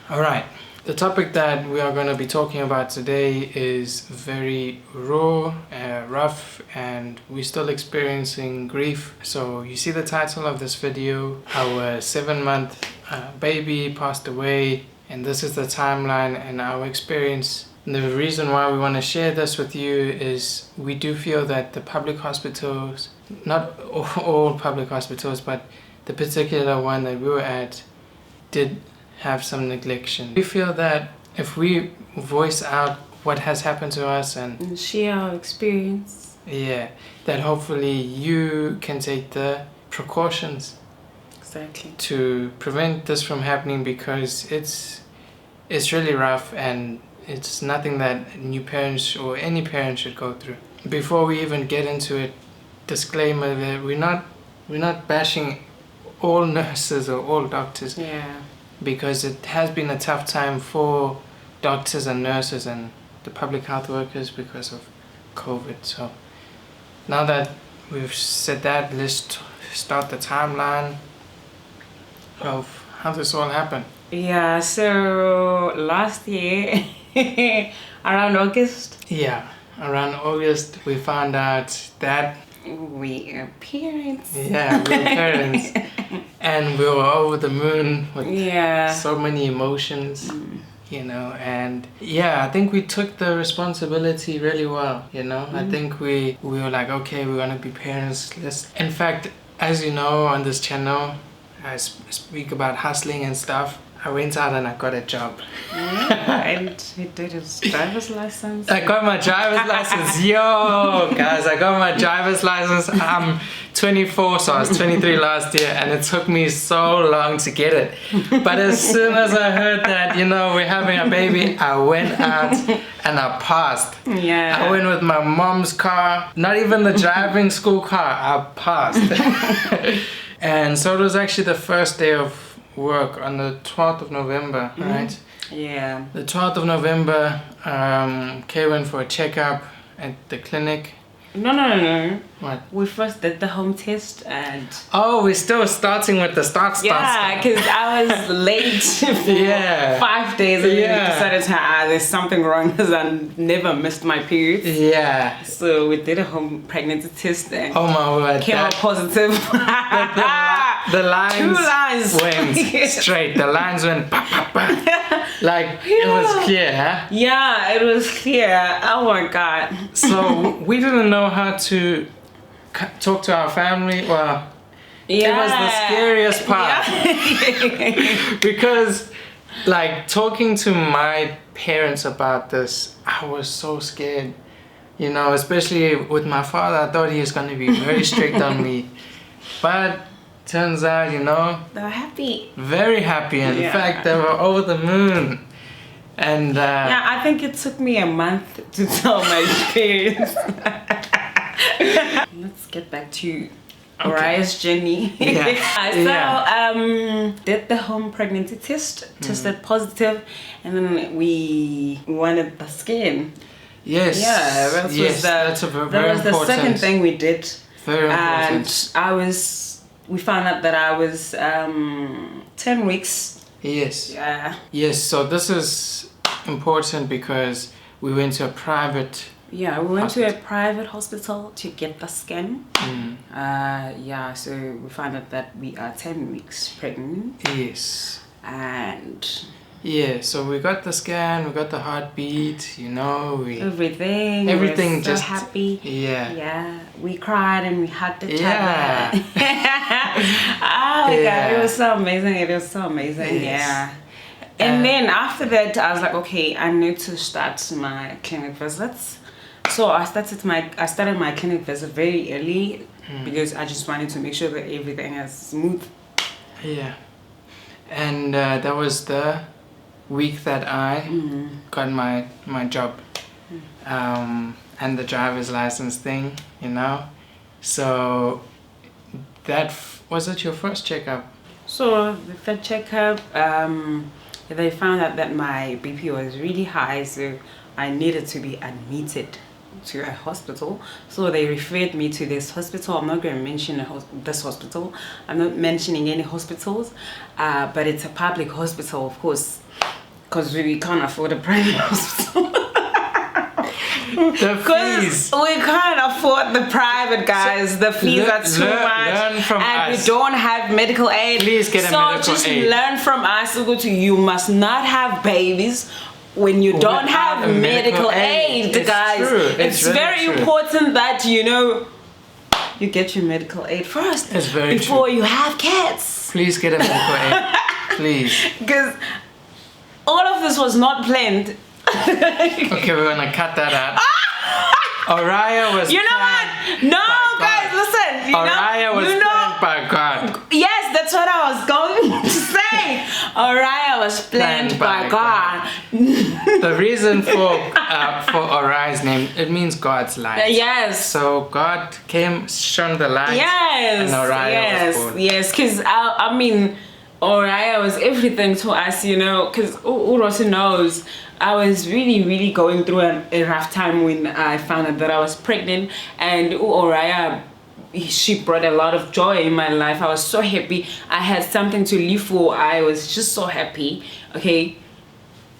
All right. The topic that we are going to be talking about today is very raw, rough, and we're still experiencing grief. So you see the title of this video, our 7-month baby passed away, and this is the timeline and our experience. And the reason why we want to share this with you is we do feel that the public hospitals, not all public hospitals, but the particular one that we were at, did have some neglection. We feel that if we voice out what has happened to us and share our experience, that hopefully you can take the precautions to prevent this from happening, because it's really rough and it's nothing that new parents or any parent should go through. Before we even get into it, disclaimer that we're not bashing all nurses or all doctors. Because it has been a tough time for doctors and nurses and the public health workers because of COVID. So now that we've said that, let's start the timeline of how this all happened. Yeah, so last year, around August. Yeah, around August, we found out that we are parents. Yeah, we were parents. And we were over the moon with so many emotions, you know, and I think we took the responsibility really well, you know. I think we were like, okay, we're gonna be parents. In fact, as you know, on this channel, I speak about hustling and stuff. I went out and I got a job. And he did his driver's license. I got my driver's license. Yo, guys, I got my driver's license. I'm 24, so I was 23 last year, and it took me so long to get it. But as soon as I heard that, you know, we're having a baby, I went out and I passed. Yeah. I went with my mom's car, not even the driving school car, I passed. And so it was actually the first day of work on the 12th of November, right? Yeah. The 12th of November, Kay went for a checkup at the clinic. No. What? We first did the home test and... Oh, we're still starting with the start. Yeah, because I was late for 5 days and then we decided there's something wrong because I never missed my period. Yeah. So we did a home pregnancy test and oh my word, came out positive. The lines, 2 lines went straight. The lines went pa, pa, pa. Like it was clear, huh? Yeah, it was clear. Oh my god. So we didn't know how to talk to our family. Well, it was the scariest part. Because like talking to my parents about this, I was so scared. You know, especially with my father, I thought he was going to be very strict on me. But turns out, you know, they were happy. Very happy. In fact, they were over the moon. And I think it took me a month to tell my experience. Let's get back to Oriah's journey. Did the home pregnancy test, tested positive, and then we wanted the scan. Yes. Yeah, that was the second thing we did. Very important. And we found out that I was 10 weeks. Yes. Yeah. Yes, so this is important because we went to a private we went to a private hospital to get the scan. So we found out that we are 10 weeks pregnant. Yes. And so we got the scan, we got the heartbeat, you know, everything we so happy. We cried and we hugged each other. Oh my god, it was so amazing. Yes. And then after that I was like, okay, I need to start my clinic visits. So I started my clinic visit very early because I just wanted to make sure that everything is smooth. And that was the week that I got my job and the driver's license thing, you know. So that was it your first checkup? So the third checkup, they found out that my BP was really high, so I needed to be admitted to a hospital. So they referred me to this hospital. I'm not going to mention this hospital. I'm not mentioning any hospitals, but it's a public hospital, of course. Because we can't afford a private hospital. The fees. We can't afford the private, guys. So the fees are too much. Learn from and us. We don't have medical aid. Please get a medical aid. So just learn from us. You must not have babies when you don't have medical aid, guys. True. It's really very important that, you get your medical aid first. It's very before true. You have kids. Please get a medical aid. Please. Because all of this was not planned. Okay, we're gonna cut that out. Oriah was what? No, guys, listen. Oriah was planned by God. Yes, that's what I was going to say. Oriah was planned by God. The reason for Oriah's name, it means God's light. Yes. So God came, shone the light. Yes. And Oriah was born. Yes, because Oriah was everything to us, because Urosi knows I was really, really going through a rough time when I found out that I was pregnant, and Oriah, she brought a lot of joy in my life. I was so happy. I had something to live for. I was just so happy. Okay,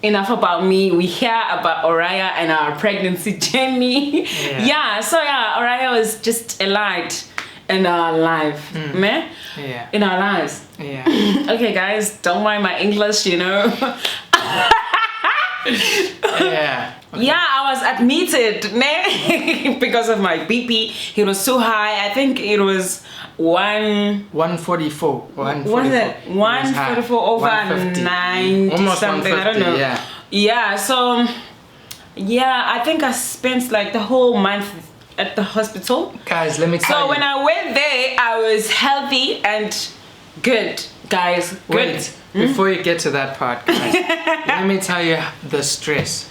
enough about me. We hear about Oriah and our pregnancy journey. Oriah was just a light in our life, man. Yeah. In our lives. Yeah. Okay, guys, don't mind my English, Yeah. Okay. Yeah, I was admitted because of my BP. It was too high. I think it was 144. 144 over 90 almost something. I don't know. Yeah. Yeah. So I think I spent like the whole month at the hospital. Guys, let me tell you. So when I went there, I was healthy and good, guys. Good. Wait, before you get to that part, guys, let me tell you the stress.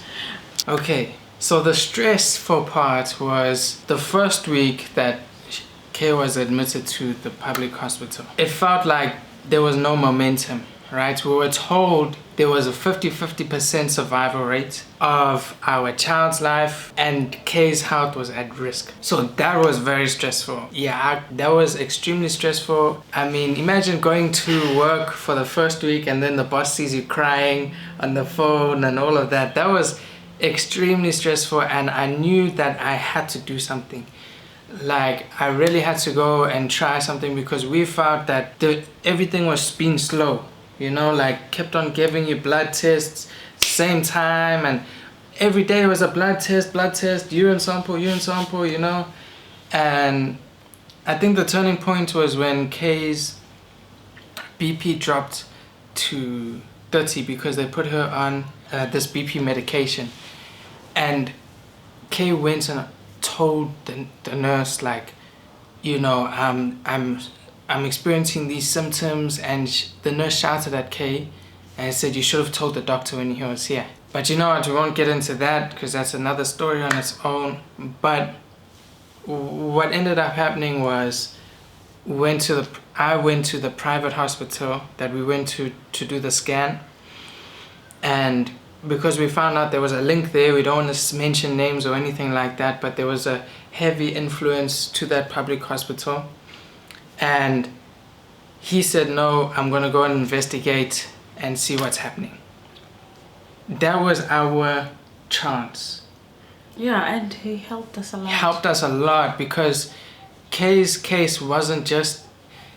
Okay, so the stressful part was the first week that Kay was admitted to the public hospital. It felt like there was no momentum, right? We were told there was a 50% survival rate of our child's life and Kay's health was at risk. So that was very stressful. Yeah, that was extremely stressful. I mean, imagine going to work for the first week and then the boss sees you crying on the phone and all of that. That was extremely stressful, and I knew that I had to do something. Like, I really had to go and try something because we found that everything was being slow. Like kept on giving you blood tests same time, and every day was a blood test, urine sample, and I think the turning point was when Kay's BP dropped to 30 because they put her on this BP medication, and Kay went and told the nurse, like, I'm experiencing these symptoms, and the nurse shouted at Kay and said, you should have told the doctor when he was here. But you know what, we won't get into that because that's another story on its own. But what ended up happening was I went to the private hospital that we went to do the scan, and because we found out there was a link there, we don't want to mention names or anything like that, but there was a heavy influence to that public hospital. And he said, no, I'm going to go and investigate and see what's happening. That was our chance. Yeah, and he helped us a lot. Helped us a lot because Kay's case wasn't just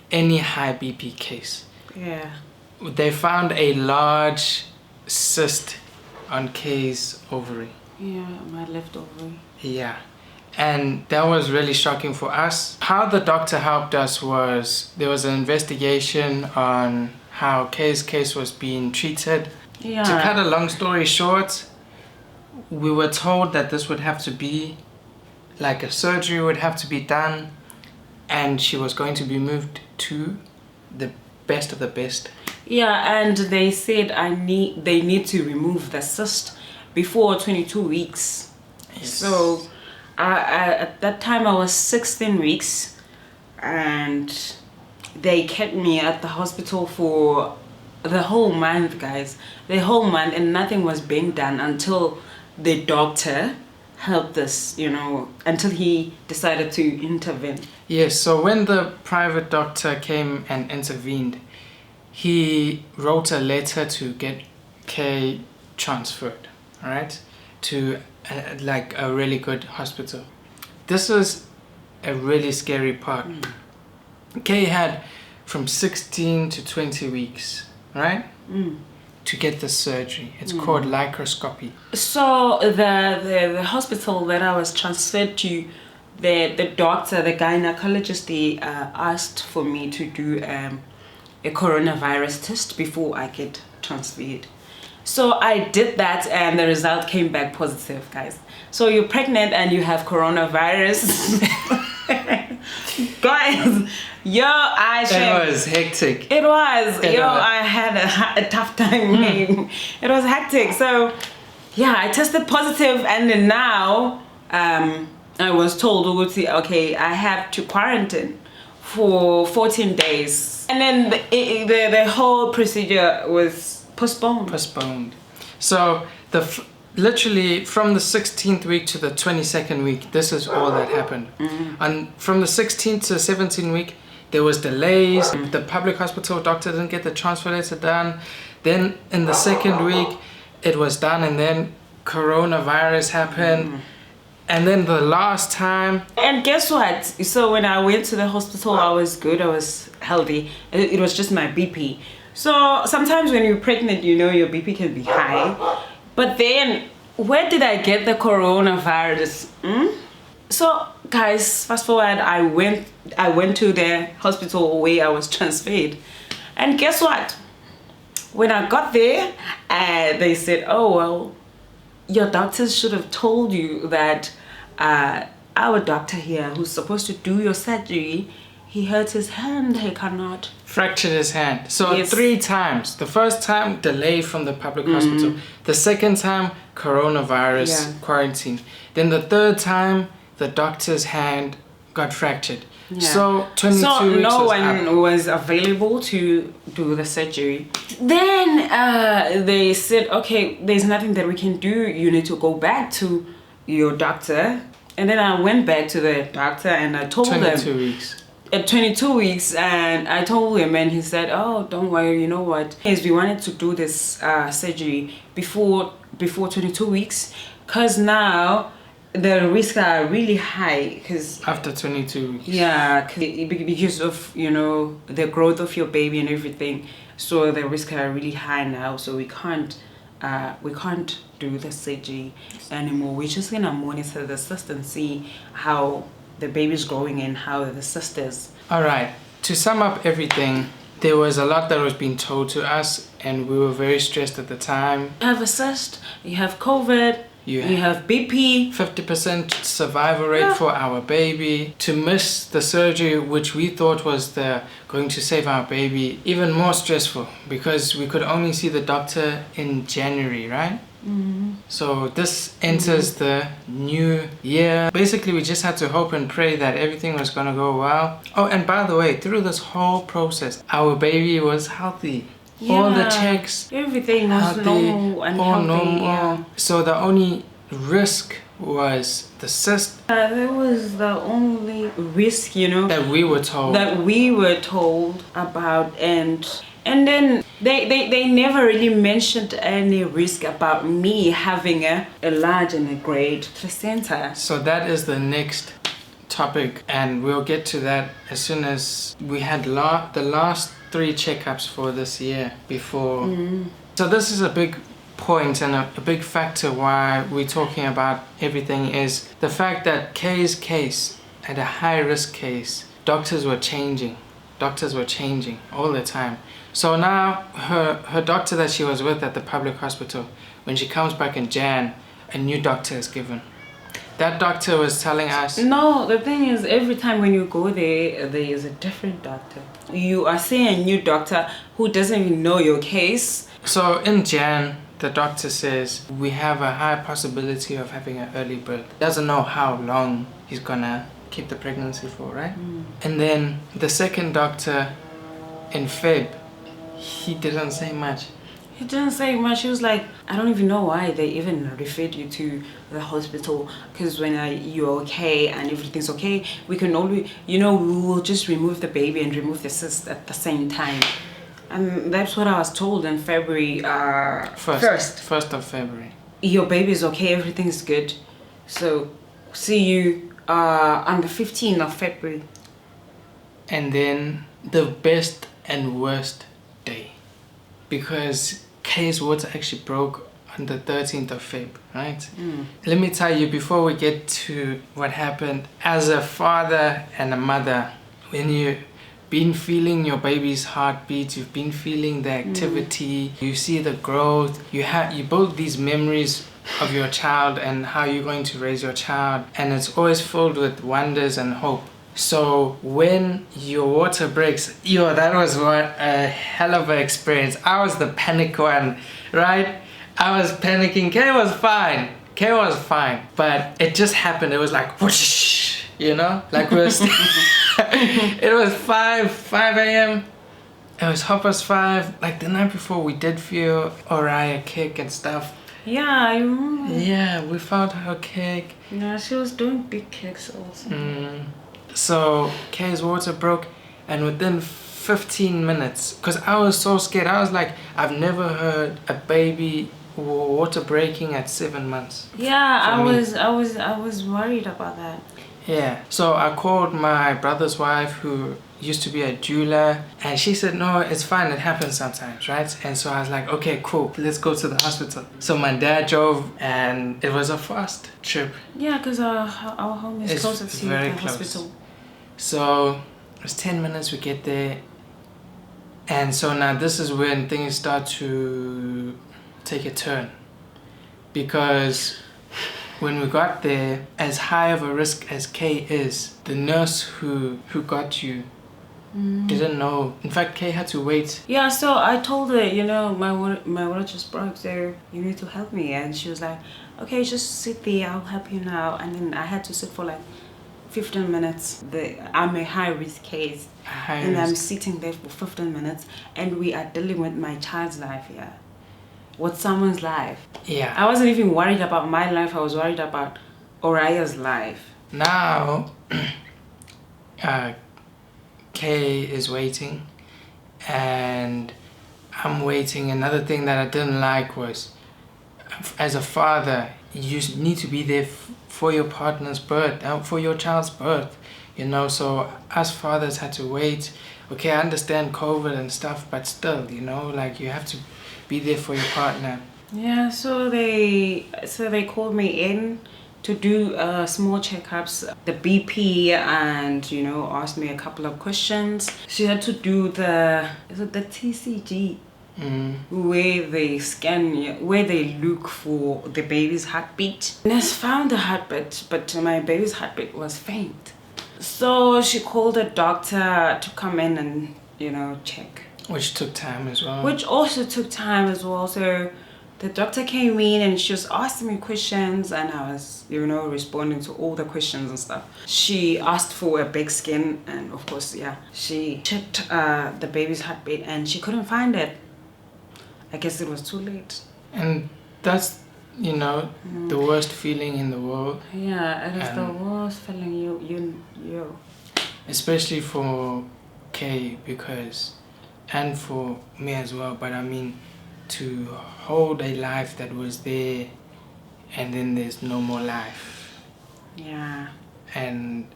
any high BP case. Yeah. They found a large cyst on Kay's ovary. Yeah, my left ovary. Yeah. And that was really shocking for us. How the doctor helped us was there was an investigation on how Kay's case was being treated. Yeah. To cut a long story short, we were told that this would have to be like a surgery would have to be done, and she was going to be moved to the best of the best. Yeah, and they said they need to remove the cyst before 22 weeks. Yes. So at that time I was 16 weeks, and they kept me at the hospital for the whole month, guys. The whole month, and nothing was being done until the doctor helped us, until he decided to intervene. Yes, so when the private doctor came and intervened, he wrote a letter to get Kay transferred, all right, to like a really good hospital. This was a really scary part. Kay had from 16 to 20 weeks, right? To get the surgery. It's called laparoscopy. So the hospital that I was transferred to, the doctor, the gynecologist, they asked for me to do a coronavirus test before I get transferred. So I did that and the result came back positive, guys. So you're pregnant and you have coronavirus. Guys, it was hectic. It was. I had a tough time. It was hectic. So yeah, I tested positive and then now I was told, okay, I have to quarantine for 14 days. And then the whole procedure was postponed. So literally from the 16th week to the 22nd week, this is all that happened. And from the 16th to the 17th week, there was delays. The public hospital doctor didn't get the transfer letter done. Then in the second week, it was done, and then coronavirus happened. And then the last time... And guess what? So when I went to the hospital, I was good, I was healthy. It was just my BP. So sometimes when you're pregnant, your BP can be high. But then, where did I get the coronavirus? So guys, fast forward, I went to the hospital where I was transferred. And guess what? When I got there, they said, oh, well, your doctors should have told you that our doctor here who's supposed to do your surgery, he hurt his hand, he cannot. Fractured his hand. So yes. 3 times. The first time, delay from the public hospital. The second time, coronavirus quarantine. Then the third time, the doctor's hand got fractured. Yeah. So 22 so weeks no one was available to do the surgery. Then they said, okay, there's nothing that we can do. You need to go back to your doctor. And then I went back to the doctor and I told 22 weeks. At 22 weeks, and I told him, and he said, oh, don't worry, you know what, is we wanted to do this surgery before 22 weeks, because now the risks are really high. Because after 22 weeks, yeah, because of the growth of your baby and everything, so the risks are really high now, so we can't do the surgery anymore. We're just gonna monitor the cyst and see how the baby's growing and how the cyst is. All right, to sum up everything, there was a lot that was being told to us and we were very stressed at the time. You have a cyst, you have COVID, you have BP. 50% survival rate for our baby. To miss the surgery, which we thought was going to save our baby, even more stressful because we could only see the doctor in January, right? So this enters the new year. Basically, we just had to hope and pray that everything was gonna go well. Oh, and by the way, through this whole process, our baby was healthy. Yeah. All the checks, everything was healthy, normal and healthy. Normal. Yeah. So the only risk was the cyst. That was the only risk, that we were told about, and then they never really mentioned any risk about me having a large and a great placenta. So that is the next topic, and we'll get to that as soon as we had the last 3 checkups for this year before. So this is a big point and a big factor why we're talking about everything is the fact that Kay's case, at a high risk case, doctors were changing all the time. So now her doctor that she was with at the public hospital, when she comes back in Jan, a new doctor is given. That doctor was telling us... No, the thing is, every time when you go there is a different doctor. You are seeing a new doctor who doesn't even know your case. So in Jan, the doctor says, we have a high possibility of having an early birth. Doesn't know how long he's gonna keep the pregnancy for, right? And then the second doctor in Feb, he didn't say much. He didn't say much. He was like, I don't even know why they even referred you to the hospital, because when you're okay and everything's okay, we can only, we will just remove the baby and remove the cyst at the same time. And that's what I was told in February. 1st of February. Your baby's okay, everything's good. So, see you on the 15th of February. And then the best and worst day. Because Kay's water actually broke on the 13th of Feb, right? Let me tell you, before we get to what happened, as a father and a mother, when you've been feeling your baby's heartbeat, you've been feeling the activity, you see the growth, you build these memories of your child and how you're going to raise your child, and it's always filled with wonders and hope. So when your water breaks, that was what a hell of an experience. I was the panic one, right? I was panicking. Kay was fine, but it just happened. It was like whoosh, like we were it was 5 a.m. It was 5:30. Like the night before, we did feel Oriah kick and stuff. Yeah, I remember. Yeah, we felt her kick. Yeah, she was doing big kicks also. So Kay's water broke, and within 15 minutes, because I was so scared, I was like, I've never heard a baby water breaking at 7 months. Yeah, I was worried about that. Yeah, so I called my brother's wife, who used to be a doula, and she said, no, it's fine, it happens sometimes, right? And so I was like, okay, cool, let's go to the hospital. So my dad drove, and it was a fast trip. Yeah, because our home is closer to the hospital. So it was 10 minutes, we get there. And so now this is when things start to take a turn. Because when we got there, as high of a risk as Kay is, the nurse who got you didn't know. In fact, Kay had to wait. Yeah, so I told her, my water just broke, so you need to help me. And she was like, okay, just sit there, I'll help you now. And then I had to sit for like 15 minutes. I'm a high risk case. I'm sitting there for 15 minutes, and we are dealing with my child's life, with someone's life. Yeah. I wasn't even worried about my life, I was worried about Oriah's life. Now, Kay is waiting, and I'm waiting. Another thing that I didn't like was, as a father, you need to be there for your partner's birth, for your child's birth, so us fathers had to wait. Okay, I understand COVID and stuff, but still, like you have to be there for your partner. Yeah, so they called me in to do small checkups, the BP, and asked me a couple of questions. She had to do the TCG, where they scan, where they look for the baby's heartbeat. Nurse found the heartbeat, but my baby's heartbeat was faint. So she called a doctor to come in and check. Which took time as well. Which also took time as well. So the doctor came in and she was asking me questions, and I was, responding to all the questions and stuff. She asked for a big scan, and of course, she checked the baby's heartbeat and she couldn't find it. I guess it was too late. And that's, the worst feeling in the world. Yeah, it is the worst feeling you. Especially for Kay, and for me as well, but I mean, to hold a life that was there and then there's no more life. Yeah. And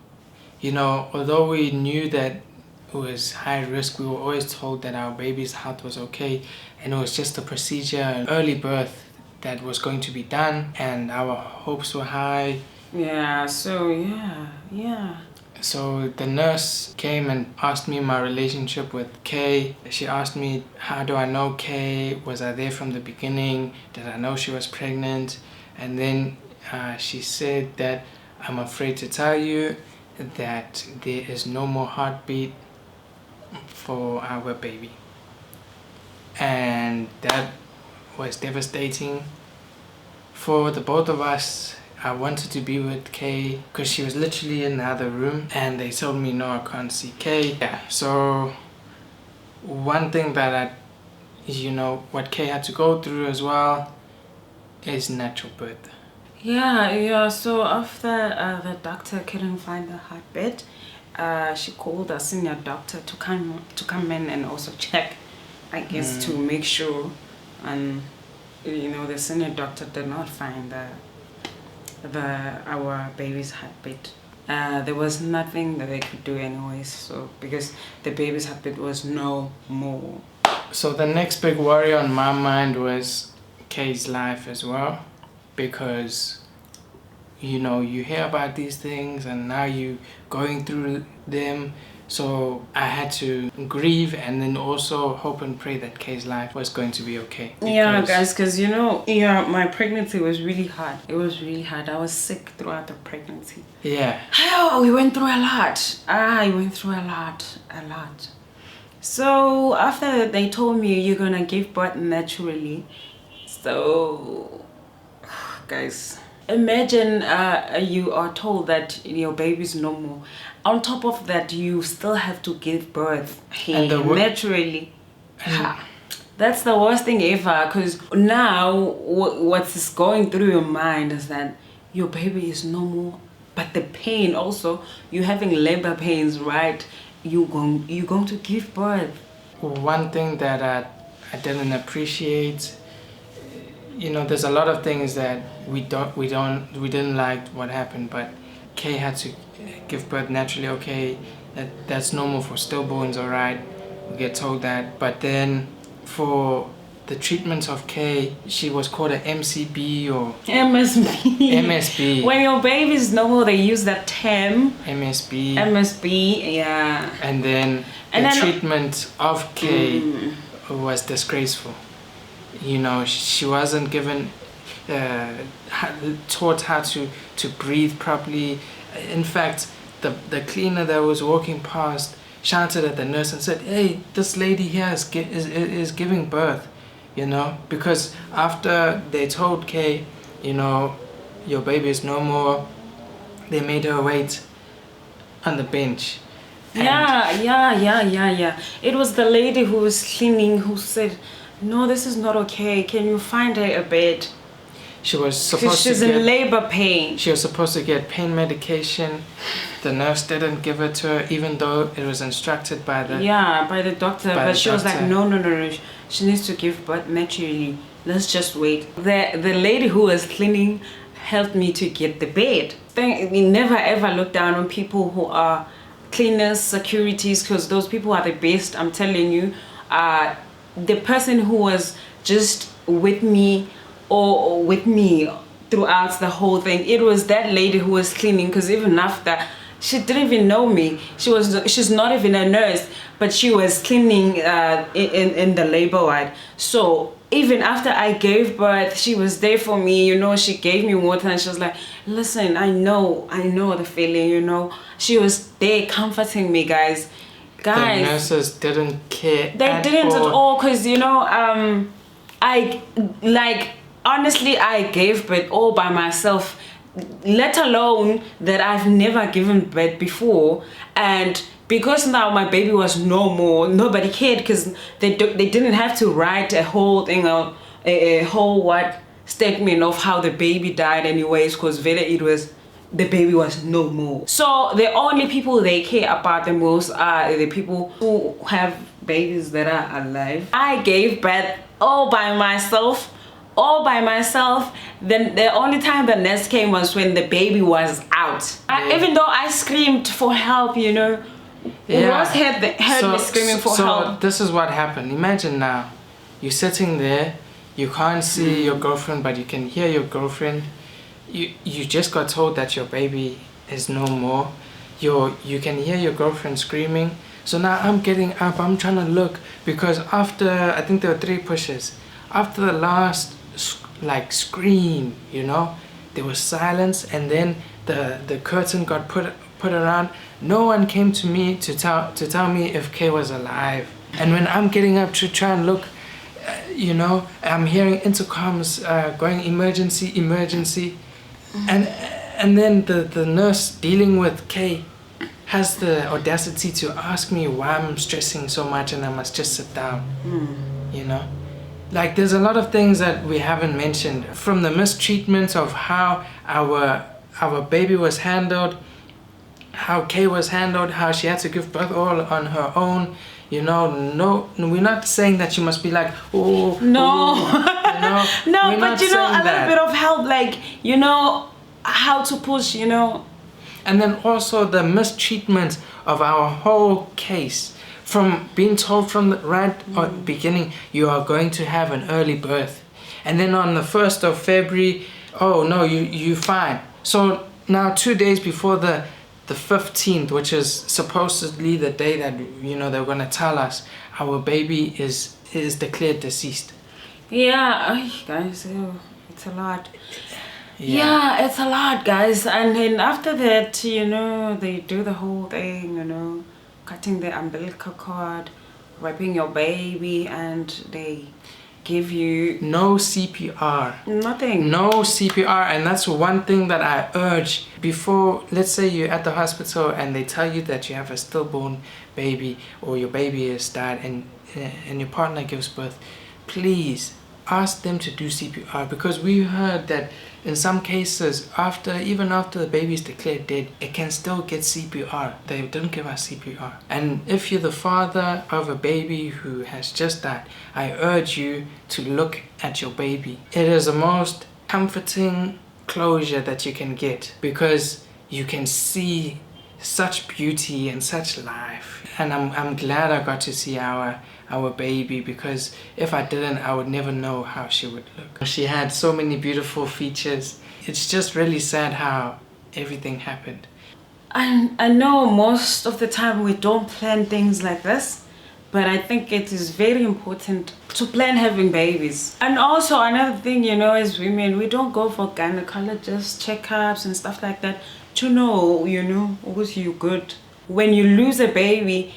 although we knew that it was high risk, we were always told that our baby's heart was okay, and it was just a procedure, an early birth that was going to be done, and our hopes were high. Yeah, so yeah. So the nurse came and asked me my relationship with Kay. She asked me, how do I know Kay? Was I there from the beginning? Did I know she was pregnant? And then she said that, I'm afraid to tell you that there is no more heartbeat for our baby. And that was devastating for the both of us. I wanted to be with Kay because she was literally in the other room, and they told me, no, I can't see Kay. Yeah, so one thing that what Kay had to go through as well is natural birth. Yeah, so after the doctor couldn't find the heartbeat, she called a senior doctor to come in and also check I guess, to make sure. And the senior doctor did not find our baby's heartbeat. There was nothing that they could do anyways, so because the baby's heartbeat was no more. So the next big worry on my mind was Kay's life as well, because you hear about these things and now you going through them. So I had to grieve and then also hope and pray that Kay's life was going to be okay. Yeah, guys, because my pregnancy was really hard. It was really hard. I was sick throughout the pregnancy. Yeah. Oh, we went through a lot. I went through a lot. So after they told me you're gonna give birth naturally, so guys, imagine you are told that your baby's normal. On top of that, you still have to give birth naturally. That's the worst thing ever, because now what's going through your mind is that your baby is normal, but the pain also, you're having labor pains, right? You're going to give birth. One thing that I didn't appreciate, there's a lot of things that we didn't like what happened, but Kay had to give birth naturally. Okay, that's normal for stillborns, all right, we get told that. But then for the treatments of Kay, she was called an MCB or MSB. When your baby is normal, they use that term MSB, yeah. And then the treatment of Kay was disgraceful. She wasn't given taught how to breathe properly. In fact, the cleaner that was walking past shouted at the nurse and said, "Hey, this lady here is giving birth," because after they told Kay, your baby is no more, they made her wait on the bench. Yeah. It was the lady who was cleaning who said, "No, this is not okay. Can you find her a bed?" She's in labor pain. She was supposed to get pain medication. The nurse didn't give it to her, even though it was instructed by the doctor. But she was like, no. She needs to give birth naturally. Let's just wait. The lady who was cleaning helped me to get the bed. We never ever look down on people who are cleaners, securities, because those people are the best. I'm telling you. The person who was just with me throughout the whole thing, it was that lady who was cleaning, because even after, she didn't even know me. She's not even a nurse, but she was cleaning in the labor ward. So even after I gave birth, she was there for me. She gave me water and she was like, "Listen, I know the feeling." She was there comforting me, guys. The nurses didn't care. They didn't at all, because honestly, I gave birth all by myself, let alone that I've never given birth before. And because now my baby was normal, nobody cared, because they didn't have to write a whole thing, a whole statement of how the baby died anyways, because the baby was normal. So the only people they care about the most are the people who have babies that are alive. I gave birth all by myself. Then the only time the nurse came was when the baby was out. Even though I screamed for help, Ross heard me screaming for help. So this is what happened. Imagine now, you're sitting there, you can't see your girlfriend, but you can hear your girlfriend. You just got told that your baby is no more. You can hear your girlfriend screaming. So now I'm getting up, I'm trying to look, because after, I think there were 3 pushes. After the last scream, there was silence, and then the curtain got put around. No one came to me to tell me if Kay was alive. And when I'm getting up to try and look, I'm hearing intercoms going emergency, and then the nurse dealing with Kay has the audacity to ask me why I'm stressing so much and I must just sit down. There's a lot of things that we haven't mentioned, from the mistreatment of how our baby was handled, how Kay was handled, how she had to give birth all on her own. you know, no, we're not saying that you must be like, oh, no, oh, you know, no, but you know, a little bit of help, like, you know, how to push, you know. And then also the mistreatment of our whole case, from being told from the beginning, you are going to have an early birth. And then on the 1st of February, oh no, you're fine. So now 2 days before the 15th, which is supposedly the day that, you know, they're going to tell us our baby is declared deceased. Yeah, guys, it's a lot. Yeah, it's a lot, guys. And then after that, you know, they do the whole thing, you know, cutting the umbilical cord, raping your baby, and they give you no CPR. Nothing. No CPR. And that's one thing that I urge before. Let's say you're at the hospital and they tell you that you have a stillborn baby, or your baby has died, and your partner gives birth. Please ask them to do CPR, because we heard that in some cases, even after the baby is declared dead, it can still get CPR. They don't give us CPR. And if you're the father of a baby who has just died, I urge you to look at your baby. It is the most comforting closure that you can get, because you can see such beauty and such life. And I'm glad I got to see our baby, because if I didn't, I would never know how she would look. She had so many beautiful features. It's just really sad how everything happened. I know most of the time we don't plan things like this, but I think it is very important to plan having babies. And also another thing, you know, as women, we don't go for gynecologists, checkups and stuff like that to know, you know, was you good. When you lose a baby,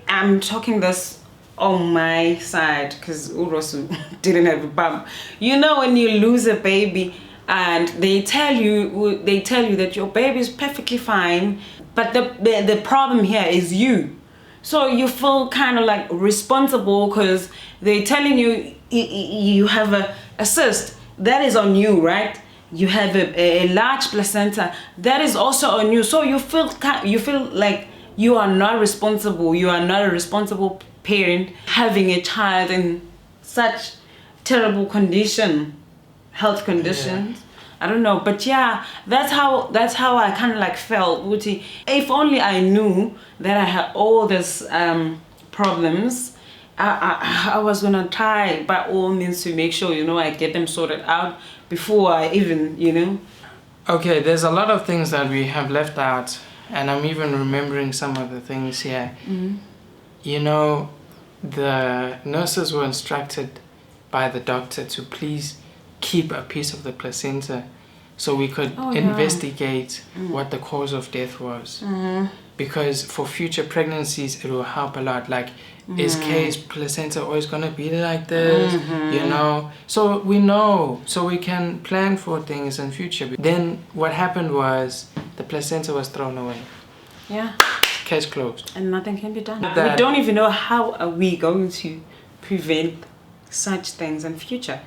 I'm talking this on my side, because Urosu didn't have a bump. You know, when you lose a baby and they tell you that your baby is perfectly fine, but the problem here is you. So you feel kind of like responsible, because they're telling you you have a cyst. That is on you, right? You have a large placenta. That is also on you. So you feel like you are not responsible. You are not a responsible parent having a child in such terrible health conditions. Yeah. I don't know, but yeah, that's how I kind of like felt. Uti, if only I knew that I had all these problems, I was gonna try by all means to make sure, you know, I get them sorted out before I even, you know. Okay, there's a lot of things that we have left out, and I'm even remembering some of the things here. Mm-hmm. You know, the nurses were instructed by the doctor to please keep a piece of the placenta so we could investigate what the cause of death was. Mm-hmm. Because for future pregnancies, it will help a lot. Like, is Kay's placenta always going to be like this? You know? So we know, so we can plan for things in future. Then what happened was the placenta was thrown away. Yeah. Case closed. And nothing can be done. We don't even know how are we going to prevent such things in future,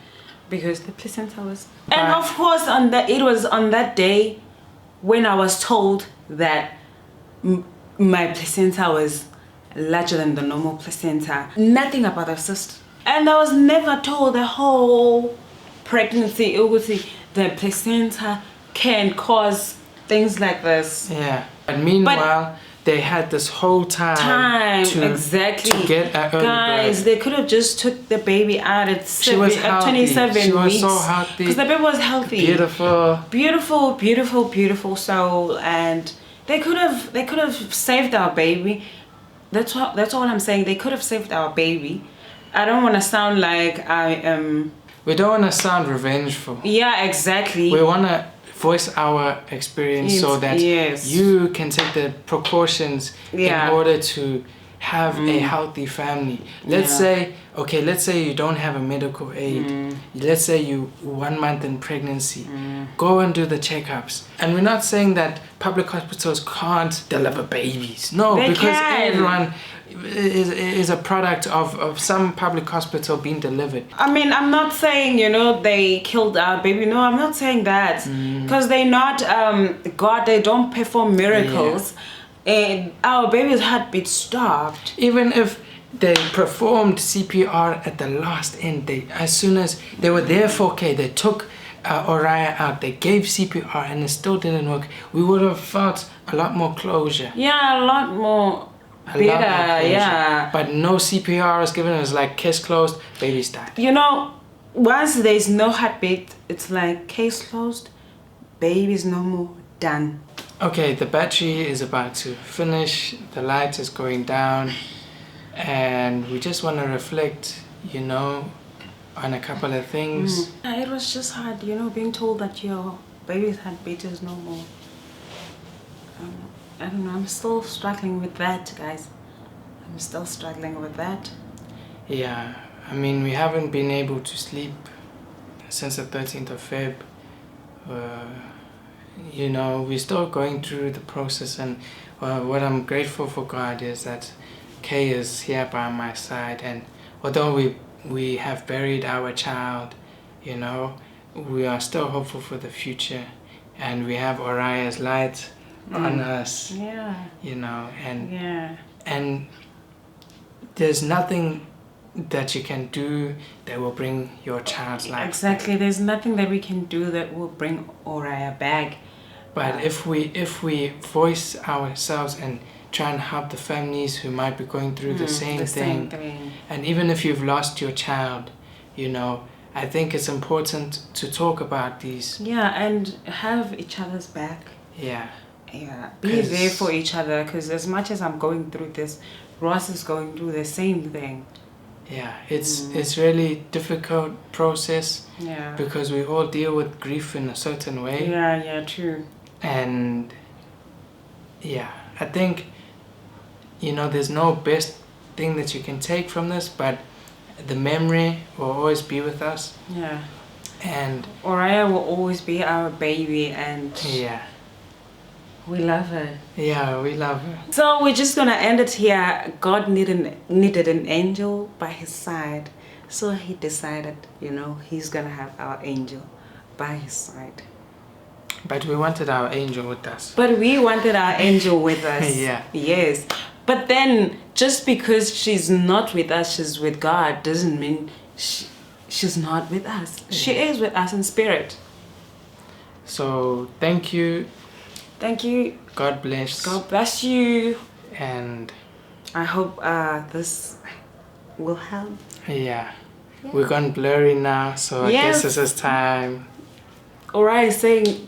because the placenta was... And of course, it was on that day when I was told that my placenta was larger than the normal placenta. Nothing about the cyst. And I was never told the whole pregnancy, the placenta can cause things like this. Yeah. And meanwhile, they had this whole time to get an early birth. They could have just took the baby out at 27 weeks. She was so healthy. Because the baby was healthy. Beautiful soul. And they could have saved our baby. That's all I'm saying. They could have saved our baby. I don't want to sound like I am... We don't want to sound revengeful. Yeah, exactly. We want to voice our experience so that you can take the precautions in order to have a healthy family. Let's say you don't have a medical aid. Let's say you 1 month in pregnancy. Go and do the checkups. And we're not saying that public hospitals can't deliver babies. No, because everyone is a product of some public hospital being delivered. I mean, I'm not saying, you know, they killed our baby. No, I'm not saying that. Because they're not God, they don't perform miracles. and our baby's heartbeat stopped. Even if they performed CPR at the last end, as soon as they were there 4K, they took Oriah out, they gave CPR, and it still didn't work. We would have felt a lot more closure. Yeah, a lot more better, yeah. But no CPR was given. It was like case closed, baby's died. You know, once there's no heartbeat, it's like case closed, baby's no more, done. Okay, the battery is about to finish, the light is going down, and we just want to reflect, you know, on a couple of things. It was just hard, you know, being told that your baby's heartbeat is no more. I don't know, I'm still struggling with that, guys. I'm still struggling with that. Yeah, I mean, we haven't been able to sleep since the 13th of Feb. You know, we're still going through the process, and what I'm grateful for God is that Kay is here by my side, and although we have buried our child, you know, we are still hopeful for the future, and we have Oriah's light on us. Yeah. You know, and there's nothing that you can do that will bring your child's life exactly back. There's nothing that we can do that will bring Oriah back. But if we voice ourselves and try and help the families who might be going through the same thing, and even if you've lost your child, you know, I think it's important to talk about these. Yeah, and have each other's back. Yeah. Yeah, be there for each other, because as much as I'm going through this, Ross is going through the same thing. Yeah, it's really difficult process. Yeah. Because we all deal with grief in a certain way. Yeah, true. And yeah, I think, you know, there's no best thing that you can take from this, but the memory will always be with us. Yeah. And Oriah will always be our baby, and yeah, we love her. Yeah, we love her. So we're just gonna end it here. God needed an angel by his side, so he decided, you know, he's gonna have our angel by his side. But we wanted our angel with us. But we wanted our angel with us. Yeah. Yes. But then, just because she's not with us, she's with God, doesn't mean she's not with us. Yeah. She is with us in spirit. So, thank you. Thank you. God bless. God bless you. And I hope this will help. Yeah. We're gone blurry now, so I guess this is time. Oriah is saying